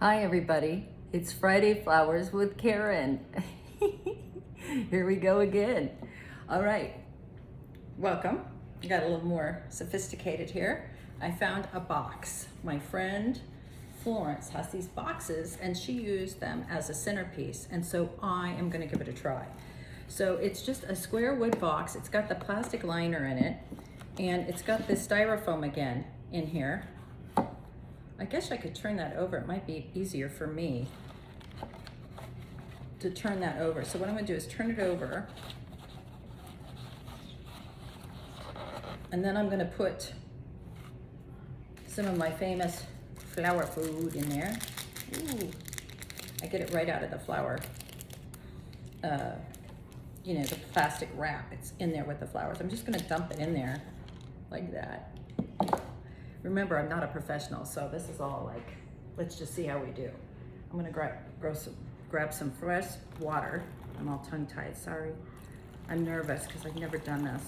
Hi everybody, it's Friday Flowers with Karen. Here we go again. All right, welcome. I got a little more sophisticated here. I found a box. My friend Florence has these boxes and she used them as a centerpiece, and so I am gonna give it a try. So it's just a square wood box. It's got the plastic liner in it, and it's got this styrofoam again in here. I guess I could turn that over. It might be easier for me to turn that over. So what I'm gonna do is turn it over, and then I'm gonna put some of my famous flower food in there. Ooh, I get it right out of the flower, the plastic wrap. It's in there with the flowers. I'm just gonna dump it in there like that. Remember, I'm not a professional, so this is all like, let's just see how we do. I'm gonna grab some fresh water. I'm all tongue-tied, sorry. I'm nervous because I've never done this.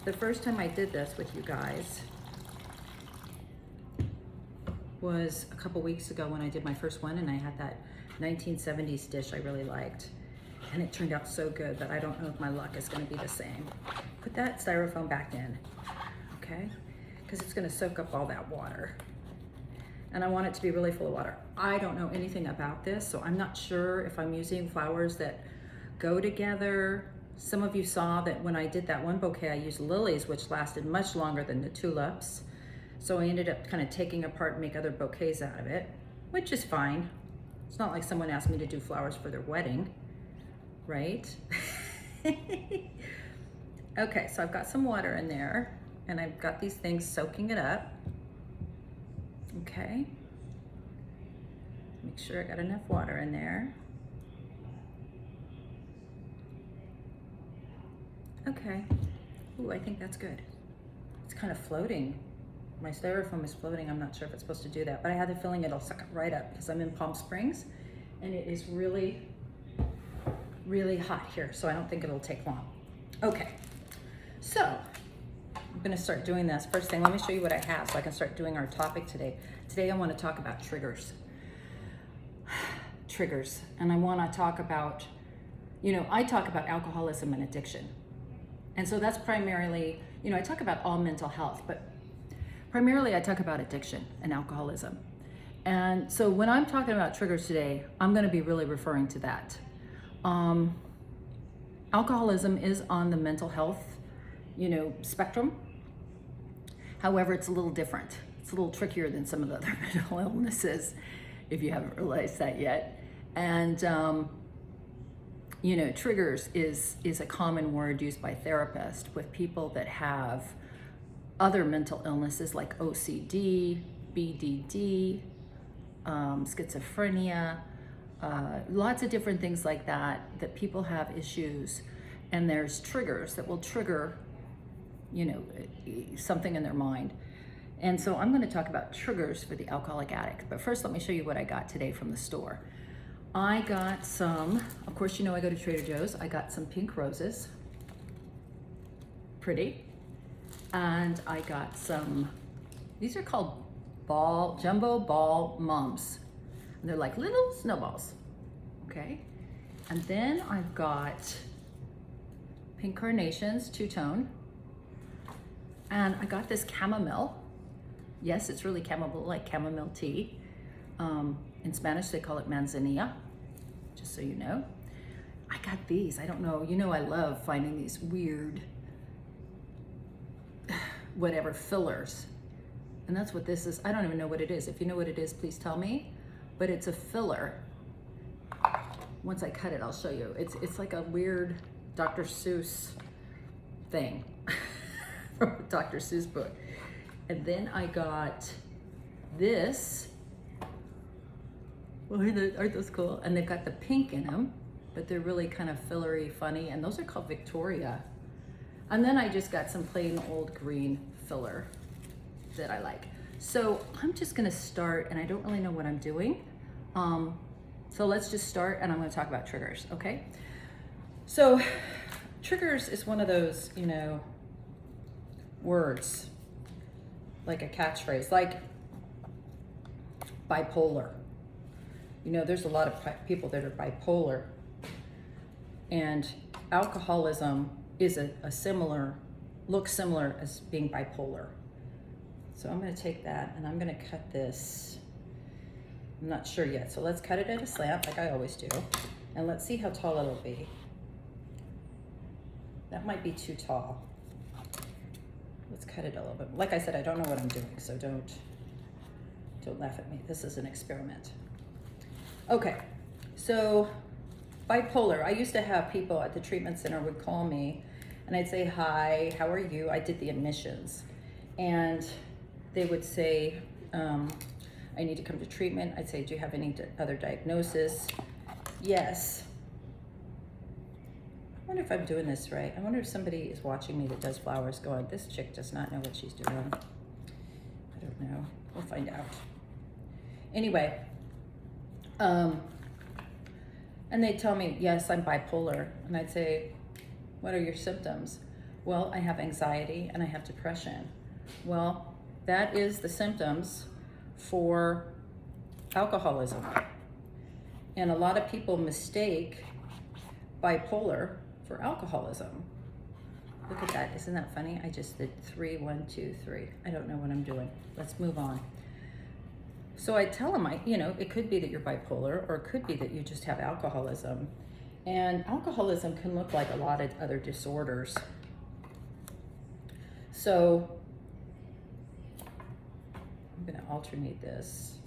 The first time I did this with you guys was a couple weeks ago when I did my first one, and I had that 1970s dish I really liked. And it turned out so good that I don't know if my luck is gonna be the same. Put that styrofoam back in, okay? Because it's gonna soak up all that water. And I want it to be really full of water. I don't know anything about this, so I'm not sure if I'm using flowers that go together. Some of you saw that when I did that one bouquet, I used lilies, which lasted much longer than the tulips. So I ended up kind of taking apart and make other bouquets out of it, which is fine. It's not like someone asked me to do flowers for their wedding, right? Okay, so I've got some water in there, and I've got these things soaking it up. Okay. Make sure I got enough water in there. Okay. Ooh, I think that's good. It's kind of floating. My styrofoam is floating. I'm not sure if it's supposed to do that, but I have the feeling it'll suck it right up because I'm in Palm Springs and it is really, really hot here, so I don't think it'll take long. Okay, so I'm gonna start doing this. First thing, let me show you what I have so I can start doing our topic today. Today I wanna talk about triggers. Triggers, and I wanna talk about, I talk about alcoholism and addiction. And so that's primarily, I talk about all mental health, but primarily I talk about addiction and alcoholism. And so when I'm talking about triggers today, I'm gonna be really referring to that. Alcoholism is on the mental health, spectrum. However, it's a little different. It's a little trickier than some of the other mental illnesses, if you haven't realized that yet. And, triggers is a common word used by therapists with people that have other mental illnesses like OCD, BDD, schizophrenia, lots of different things like that people have issues, and there's triggers that will trigger something in their mind. And so I'm going to talk about triggers for the alcoholic addict. But first, let me show you what I got today from the store. I got some, of course, I go to Trader Joe's. I got some pink roses. Pretty. And I got some, these are called jumbo ball mums. And they're like little snowballs, okay? And then I've got pink carnations, two-tone. And I got this chamomile. Yes, it's really chamomile, like chamomile tea. In Spanish, they call it manzanilla, just so you know. I got these, I don't know, I love finding these weird, whatever, fillers. And that's what this is. I don't even know what it is. If you know what it is, please tell me. But it's a filler. Once I cut it, I'll show you. It's like a weird Dr. Seuss thing from a Dr. Seuss book. And then I got this. Well, aren't those cool? And they've got the pink in them, but they're really kind of fillery, funny. And those are called Victoria. And then I just got some plain old green filler that I like. So I'm just gonna start, and I don't really know what I'm doing. So let's just start, and I'm gonna talk about triggers, okay? So triggers is one of those, words, like a catchphrase. Like bipolar. You know, there's a lot of people that are bipolar, and alcoholism is a similar, looks similar as being bipolar. So I'm going to take that and I'm going to cut this. I'm not sure yet, so let's cut it at a slant like I always do, and let's see how tall it'll be. That might be too tall. Let's cut it a little bit. Like I said, I don't know what I'm doing, so don't laugh at me. This is an experiment. Okay, so bipolar. I used to have people at the treatment center would call me and I'd say, hi, how are you? I did the admissions. And they would say, I need to come to treatment. I'd say, do you have any other diagnosis? Yes. I wonder if I'm doing this right. I wonder if somebody is watching me that does flowers going, this chick does not know what she's doing. I don't know. We'll find out. Anyway, and they'd tell me, yes, I'm bipolar. And I'd say, what are your symptoms? Well, I have anxiety and I have depression. Well, that is the symptoms for alcoholism. And a lot of people mistake bipolar for alcoholism. Look at that, isn't that funny? I just did 3, 1, 2, 3. I don't know what I'm doing. Let's move on. So I tell them, it could be that you're bipolar, or it could be that you just have alcoholism. And alcoholism can look like a lot of other disorders. So I'm gonna alternate this.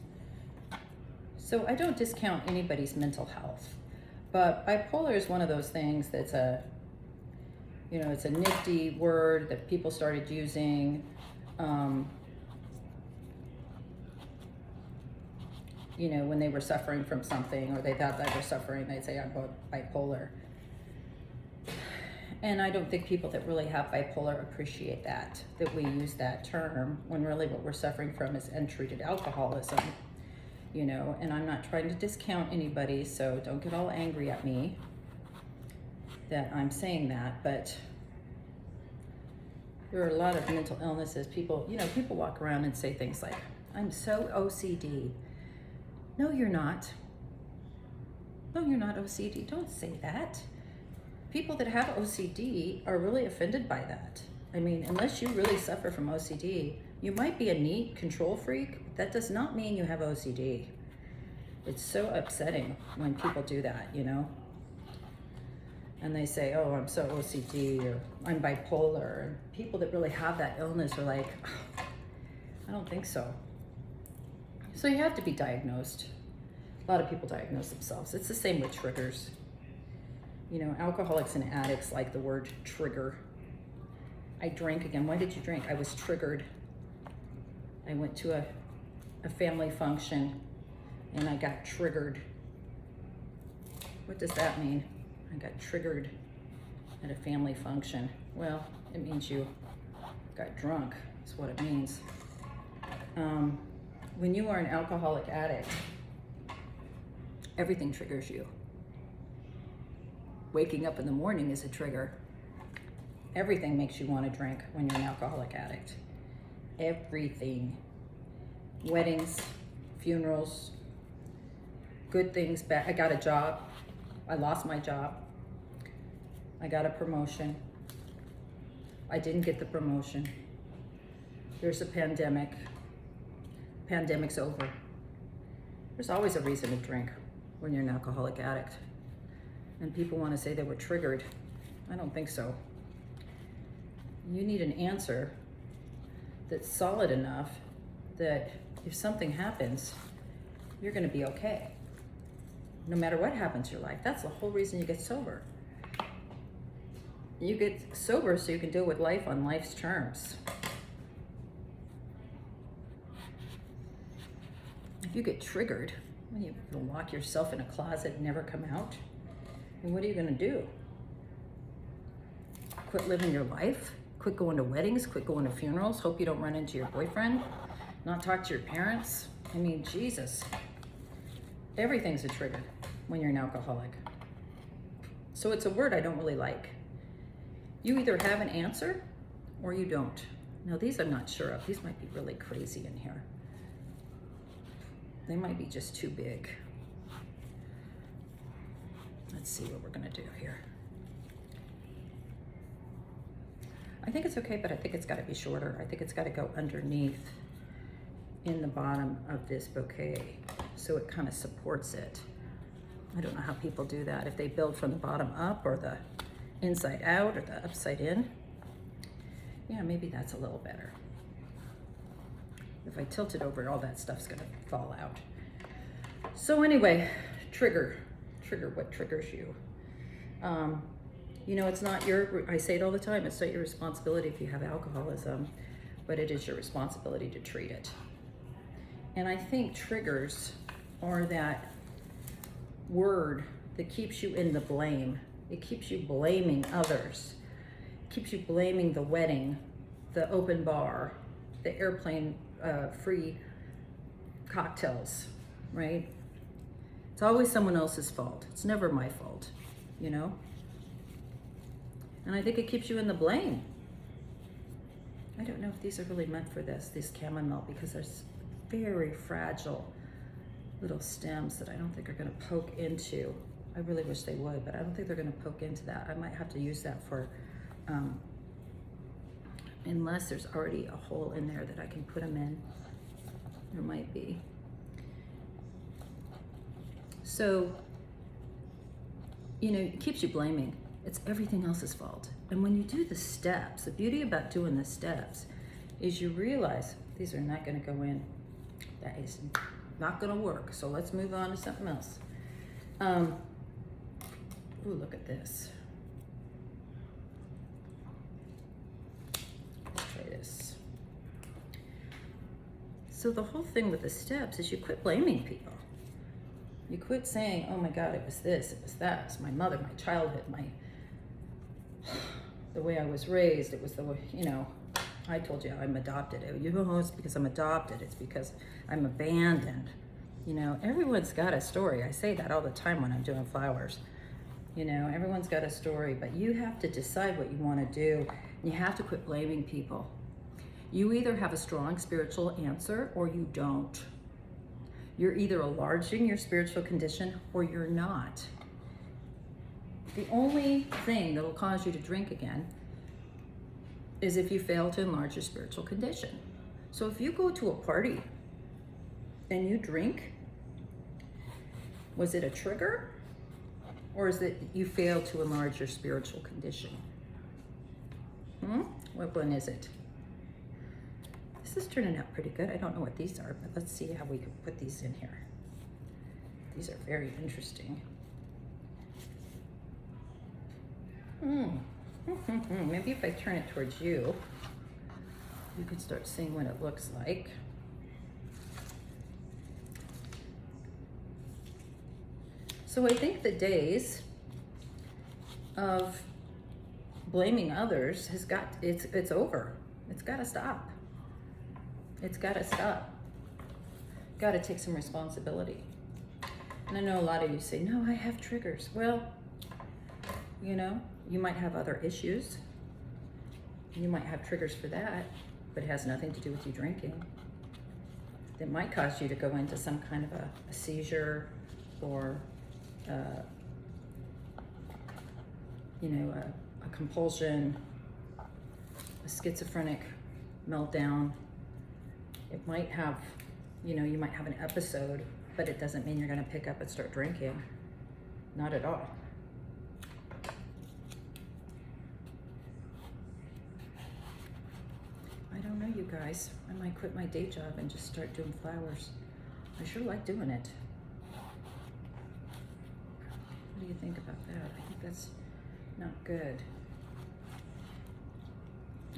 So I don't discount anybody's mental health, but bipolar is one of those things that's it's a nifty word that people started using. When they were suffering from something, or they thought they were suffering, they'd say, I'm bipolar. And I don't think people that really have bipolar appreciate that we use that term, when really what we're suffering from is untreated alcoholism. And I'm not trying to discount anybody, so don't get all angry at me that I'm saying that, but there are a lot of mental illnesses. People walk around and say things like, I'm so OCD. No, you're not. No, you're not OCD. Don't say that. People that have OCD are really offended by that. I mean, unless you really suffer from OCD, you might be a neat control freak. But that does not mean you have OCD. It's so upsetting when people do that, And they say, oh, I'm so OCD, or I'm bipolar. And people that really have that illness are like, oh, I don't think so. So you have to be diagnosed. A lot of people diagnose themselves. It's the same with triggers. Alcoholics and addicts like the word trigger. I drank again. Why did you drink? I was triggered. I went to a family function and I got triggered. What does that mean? I got triggered at a family function. Well, it means you got drunk. That's what it means. When you are an alcoholic addict, everything triggers you. Waking up in the morning is a trigger. Everything makes you want to drink when you're an alcoholic addict. Everything. Weddings, funerals, good things, bad. I got a job. I lost my job. I got a promotion. I didn't get the promotion. There's a pandemic. Pandemic's over. There's always a reason to drink when you're an alcoholic addict. And people want to say they were triggered. I don't think so. You need an answer that's solid enough that if something happens, you're going to be okay. No matter what happens in your life. That's the whole reason you get sober. You get sober so you can deal with life on life's terms. If you get triggered, you'll lock yourself in a closet and never come out. And what are you going to do? Quit living your life? Quit going to weddings? Quit going to funerals? Hope you don't run into your boyfriend? Not talk to your parents? I mean, Jesus. Everything's a trigger when you're an alcoholic. So it's a word I don't really like. You either have an answer or you don't. Now these I'm not sure of. These might be really crazy in here. They might be just too big. Let's see what we're gonna do here. I think it's okay, but I think it's gotta be shorter. I think it's gotta go underneath in the bottom of this bouquet so it kind of supports it. I don't know how people do that, if they build from the bottom up or the inside out or the upside in. Yeah, maybe that's a little better. If I tilt it over, all that stuff's gonna fall out. So anyway, trigger what triggers you. You know, it's not I say it all the time, it's not your responsibility if you have alcoholism, but it is your responsibility to treat it. And I think triggers are that word that keeps you in the blame. It keeps you blaming others. It keeps you blaming the wedding, the open bar, the airplane free cocktails, right? It's always someone else's fault. It's never my fault, you know? And I think it keeps you in the blame. I don't know if these are really meant for this chamomile, because there's very fragile little stems that I don't think are gonna poke into. I really wish they would, but I don't think they're gonna poke into that. I might have to use that for, unless there's already a hole in there that I can put them in. There might be. So, you know, it keeps you blaming. It's everything else's fault. And when you do the steps, the beauty about doing the steps is you realize these are not gonna go in. That is not gonna work. So let's move on to something else. Ooh, look at this. Let's try this. So the whole thing with the steps is you quit blaming people. You quit saying, oh my God, it was this, it was that, it was my mother, my childhood, the way I was raised, it was the way, you know, I told you I'm adopted. You know, it's because I'm adopted, it's because I'm abandoned. You know, everyone's got a story. I say that all the time when I'm doing flowers. You know, everyone's got a story, but you have to decide what you want to do. You have to quit blaming people. You either have a strong spiritual answer or you don't. You're either enlarging your spiritual condition or you're not. The only thing that will cause you to drink again is if you fail to enlarge your spiritual condition. So if you go to a party and you drink, was it a trigger? Or is it you failed to enlarge your spiritual condition? What one is it? This is turning out pretty good. I don't know what these are, but let's see how we can put these in here. These are very interesting. Maybe if I turn it towards you, you can start seeing what it looks like. So I think the days of blaming others it's over. It's got to stop. It's got to stop. Got to take some responsibility. And I know a lot of you say, no, I have triggers. Well, you know, you might have other issues. You might have triggers for that, but it has nothing to do with you drinking. That might cause you to go into some kind of a seizure or, you know, a compulsion, a schizophrenic meltdown. It might have, you know, you might have an episode, but it doesn't mean you're going to pick up and start drinking. Not at all. I don't know, you guys. I might quit my day job and just start doing flowers. I sure like doing it. What do you think about that? I think that's not good.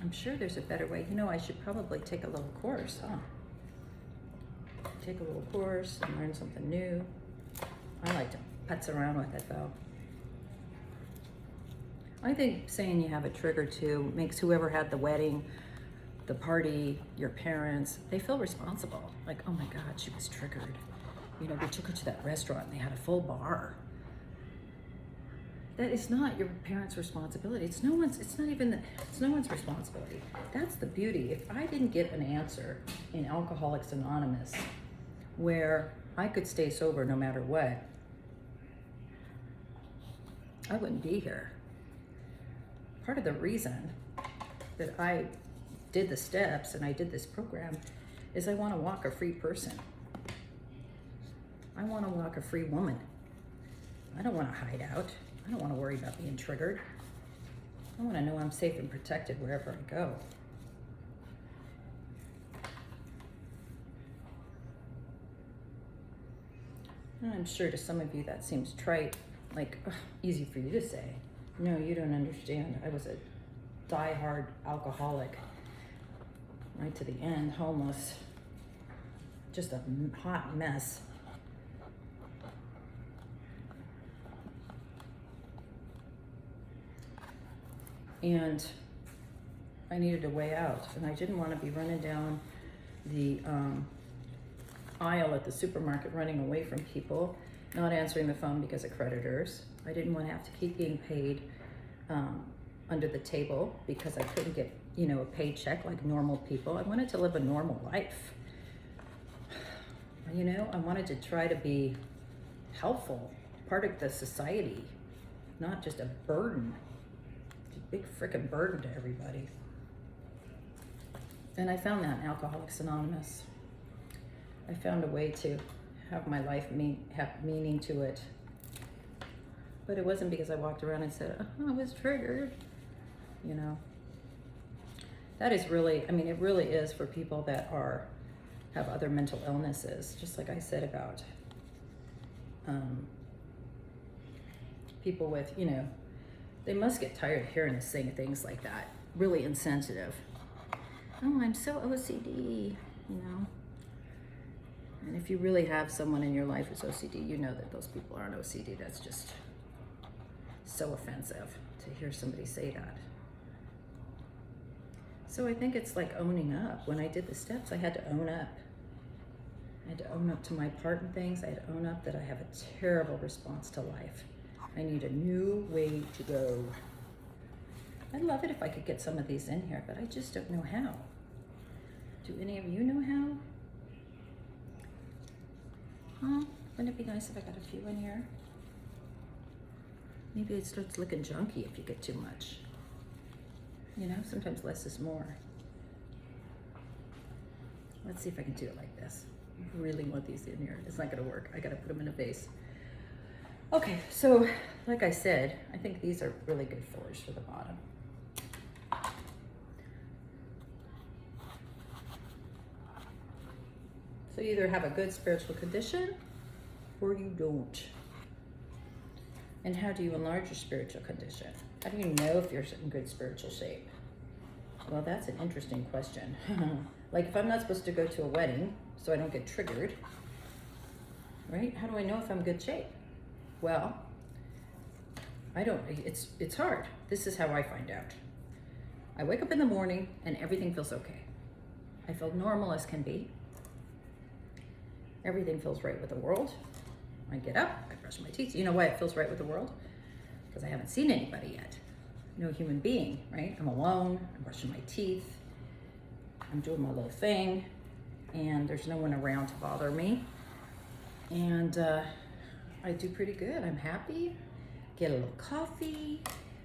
I'm sure there's a better way. You know, I should probably take a little course, huh? Take a little course and learn something new. I like to putz around with it though. I think saying you have a trigger too makes whoever had the wedding, the party, your parents, they feel responsible. Like, oh my God, she was triggered. You know, we took her to that restaurant and they had a full bar. That is not your parents' responsibility. It's no one's responsibility. That's the beauty. If I didn't get an answer in Alcoholics Anonymous where I could stay sober no matter what, I wouldn't be here. Part of the reason that I did the steps and I did this program is I want to walk a free person. I want to walk a free woman. I don't want to hide out. I don't want to worry about being triggered. I want to know I'm safe and protected wherever I go. And I'm sure to some of you that seems trite, like easy for you to say. No, you don't understand. I was a die-hard alcoholic, right to the end, homeless, just a hot mess. And I needed a way out, and I didn't want to be running down the aisle at the supermarket, running away from people, not answering the phone because of creditors. I didn't want to have to keep being paid under the table because I couldn't get, a paycheck like normal people. I wanted to live a normal life. I wanted to try to be helpful, part of the society, not just a burden, a big freaking burden to everybody. And I found that in Alcoholics Anonymous. I found a way to have my life have meaning to it. But it wasn't because I walked around and said, oh, I was triggered. That is really, it really is for people that have other mental illnesses, just like I said about people with, they must get tired of hearing us saying things like that, really insensitive. Oh, I'm so OCD, And if you really have someone in your life who's OCD, you know that those people aren't OCD. That's just so offensive to hear somebody say that. So I think it's like owning up. When I did the steps, I had to own up. I had to own up to my part in things. I had to own up that I have a terrible response to life. I need a new way to go. I'd love it if I could get some of these in here, but I just don't know how. Do any of you know how? Wouldn't it be nice if I got a few in here? Maybe it starts looking junky if you get too much. Sometimes less is more. Let's see if I can do it like this. I really want these in here. It's not gonna work. I gotta put them in a vase. Okay, so like I said, I think these are really good fours for the bottom. So you either have a good spiritual condition or you don't. And how do you enlarge your spiritual condition? How do you know if you're in good spiritual shape? Well, that's an interesting question. Like if I'm not supposed to go to a wedding, so I don't get triggered, right? How do I know if I'm in good shape? Well, it's hard. This is how I find out. I wake up in the morning and everything feels okay. I feel normal as can be. Everything feels right with the world. I get up, I brush my teeth. You know why it feels right with the world? Because I haven't seen anybody yet. No human being, right? I'm alone, I'm brushing my teeth, I'm doing my little thing, and there's no one around to bother me. And I do pretty good. I'm happy, get a little coffee,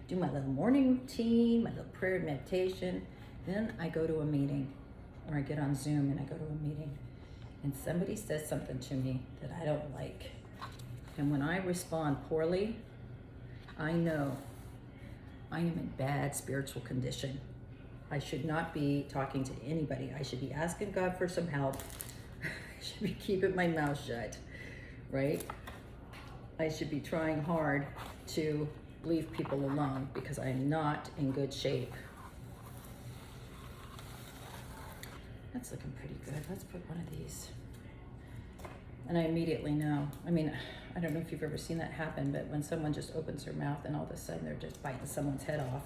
do my little morning routine, my little prayer and meditation. Then I go to a meeting, or I get on Zoom and I go to a meeting, and somebody says something to me that I don't like. And when I respond poorly, I know I am in bad spiritual condition. I should not be talking to anybody. I should be asking God for some help. I should be keeping my mouth shut, right? I should be trying hard to leave people alone because I am not in good shape. That's looking pretty good. Let's put one of these. And I immediately know. I don't know if you've ever seen that happen, but when someone just opens their mouth and all of a sudden they're just biting someone's head off.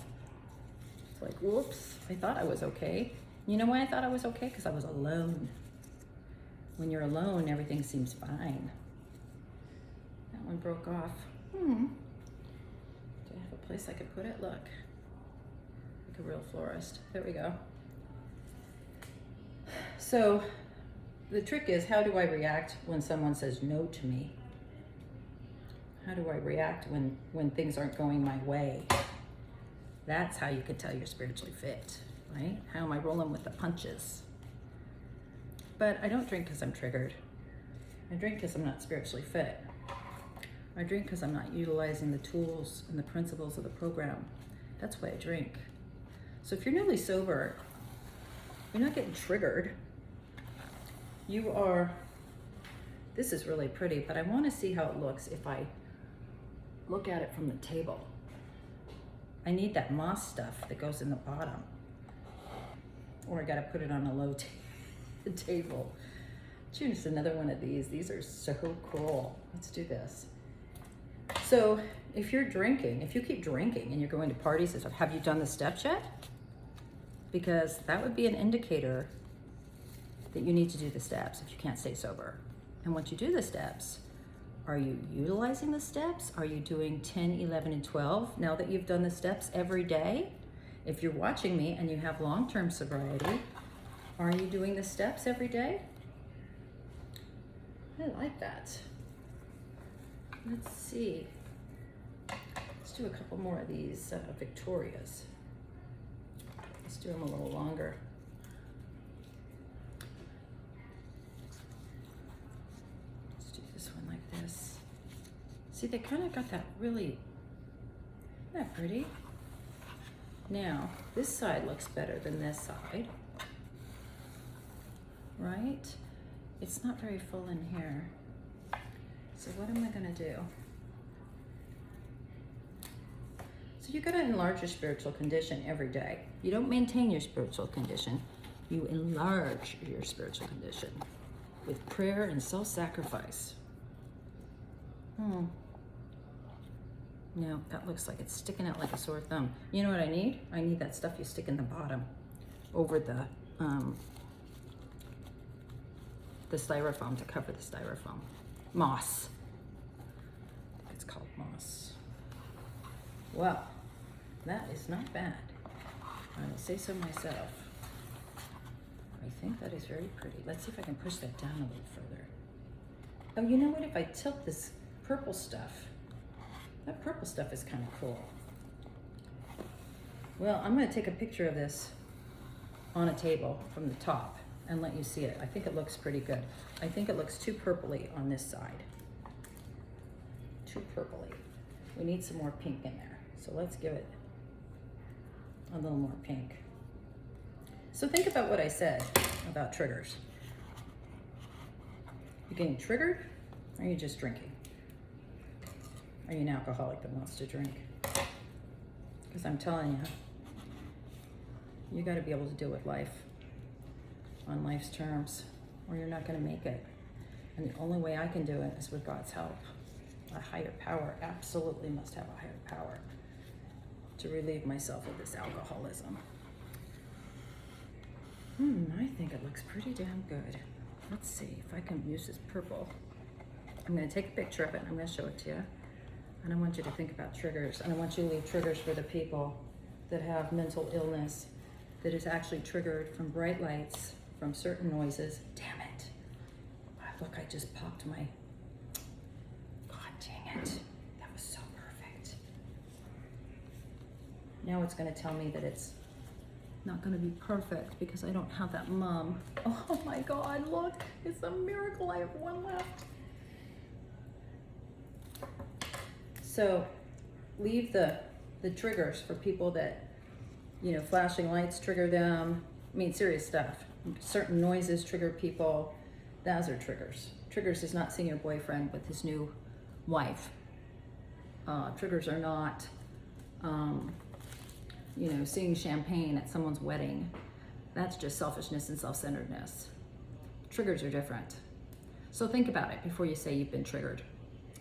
It's like, whoops, I thought I was okay. You know why I thought I was okay? Because I was alone. When you're alone, everything seems fine. That one broke off. Do I have a place I could put it? Look, like a real florist. There we go. So The trick is, how do I react when someone says no to me? How do I react when things aren't going my way? That's how you could tell you're spiritually fit, right? How am I rolling with the punches? But I don't drink because I'm triggered. I drink because I'm not spiritually fit. I drink because I'm not utilizing the tools and the principles of the program. That's why I drink. So if you're newly sober, you're not getting triggered. You are, this is really pretty, but I want to see how it looks if I look at it from the table. I need that moss stuff that goes in the bottom. Or I got to put it on a low table. Choose another one of these. These are so cool. Let's do this. So if you're drinking, if you keep drinking and you're going to parties and stuff, have you done the steps yet? Because that would be an indicator that you need to do the steps if you can't stay sober. And once you do the steps, are you utilizing the steps? Are you doing 10, 11, and 12 now that you've done the steps every day? If you're watching me and you have long-term sobriety, are you doing the steps every day? I like that. Let's see. Let's do a couple more of these Victorias. Let's do them a little longer. Let's do this one like this. See, they kind of got that really, isn't that pretty? Now, this side looks better than this side, right? It's not very full in here. So what am I gonna do? So you gotta enlarge your spiritual condition every day. You don't maintain your spiritual condition, you enlarge your spiritual condition with prayer and self-sacrifice. No, that looks like it's sticking out like a sore thumb. You know what I need? I need that stuff you stick in the bottom over the styrofoam to cover the styrofoam. Moss. I think it's called moss. Well, that is not bad. I will say so myself. I think that is very pretty. Let's see if I can push that down a little further. Oh, you know what? If I tilt this purple stuff, that purple stuff is kind of cool. Well, I'm going to take a picture of this on a table from the top and let you see it. I think it looks pretty good. I think it looks too purpley on this side. Too purpley. We need some more pink in there. So let's give it a little more pink. So think about what I said about triggers. You getting triggered, or are you just drinking? Are you an alcoholic that wants to drink? Because I'm telling you, you got to be able to deal with life on life's terms, or you're not going to make it. And the only way I can do it is with God's help. A higher power, absolutely must have a higher power to relieve myself of this alcoholism. I think it looks pretty damn good. Let's see if I can use this purple. I'm going to take a picture of it and I'm going to show it to you. And I want you to think about triggers. And I want you to leave triggers for the people that have mental illness that is actually triggered from bright lights, from certain noises. Damn it. Look, I just popped my... God dang it. That was so perfect. Now it's going to tell me that it's not going to be perfect because I don't have that mum. Oh my God, look. It's a miracle. I have one left. So leave the triggers for people that, you know, flashing lights trigger them. I mean, serious stuff. Certain noises trigger people. Those are triggers. Triggers is not seeing your boyfriend with his new wife. Triggers are not, you know, seeing champagne at someone's wedding. That's just selfishness and self-centeredness. Triggers are different. So think about it before you say you've been triggered.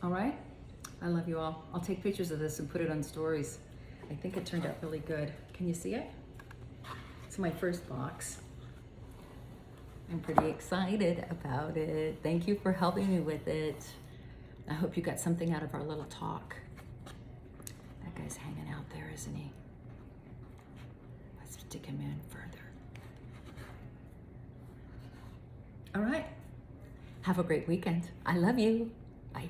All right? I love you all. I'll take pictures of this and put it on stories. I think it turned out really good. Can you see it? It's my first box. I'm pretty excited about it. Thank you for helping me with it. I hope you got something out of our little talk. That guy's hanging out there, isn't he? Let's stick him in further. All right, Have a great weekend. I love you. Bye.